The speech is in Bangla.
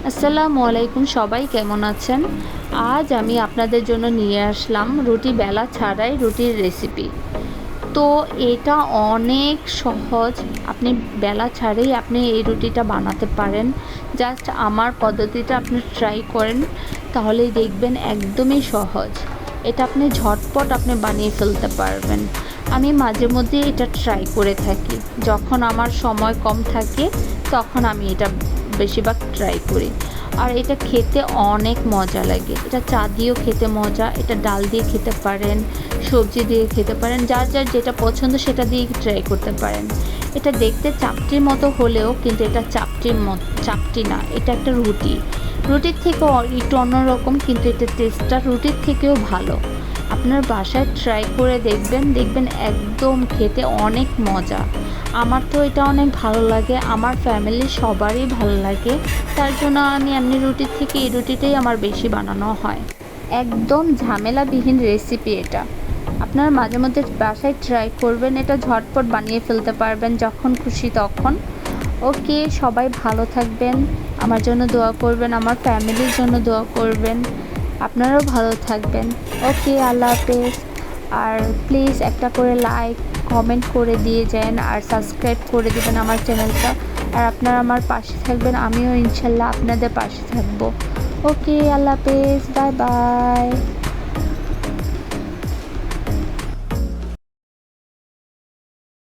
আসসালামু আলাইকুম, সবাই কেমন আছেন? আজ আমি আপনাদের জন্য নিয়ে আসলাম রুটি বেলা ছাড়াই রুটির রেসিপি। তো এটা অনেক সহজ। আপনি বেলা ছাড়াই আপনি এই রুটিটা বানাতে পারেন। জাস্ট আমার পদ্ধতিটা আপনি ট্রাই করেন, তাহলেই দেখবেন একদমই সহজ। এটা আপনি ঝটপট বানিয়ে ফেলতে পারবেন। আমি মাঝে মধ্যে এটা ট্রাই করে থাকি। যখন আমার সময় কম থাকে তখন আমি এটা বেশিরভাগ ট্রাই করি। আর এটা খেতে অনেক মজা লাগে। এটা চা দিয়েও খেতে মজা, এটা ডাল দিয়ে খেতে পারেন, সবজি দিয়ে খেতে পারেন, যার যার যেটা পছন্দ সেটা দিয়ে ট্রাই করতে পারেন। এটা দেখতে চাপটির মতো হলেও কিন্তু এটা চাপটি না, এটা একটা রুটি। রুটির থেকে একটু অন্যরকম, কিন্তু এটা টেস্টটা রুটির থেকেও ভালো। আপনার বাসায় ট্রাই করে দেখবেন একদম খেতে অনেক মজা। আমার তো এটা অনেক ভালো লাগে, আমার ফ্যামিলির সবারই ভালো লাগে। তার জন্য আমি এমনি রুটির থেকে এই রুটিটাই আমার বেশি বানানো হয়। একদম ঝামেলাবিহীন রেসিপি এটা। আপনারা মাঝে মধ্যে বাসায় ট্রাই করবেন, এটা ঝটপট বানিয়ে ফেলতে পারবেন যখন খুশি তখন। ওকে, সবাই ভালো থাকবেন, আমার জন্য দোয়া করবেন, আমার ফ্যামিলির জন্য দোয়া করবেন। আপনারাও ভালো থাকবেন। ওকে, আল্লাহ হাফেজ। আর প্লিজ একটা করে লাইক কমেন্ট করে দিয়ে যান, আর সাবস্ক্রাইব করে দেবেন আমার চ্যানেলটা। আর আপনারা আমার পাশে থাকবেন, আমিও ইনশাল্লাহ আপনাদের পাশে থাকবো। ওকে, আল্লাহ হাফেজ, বাই বাই।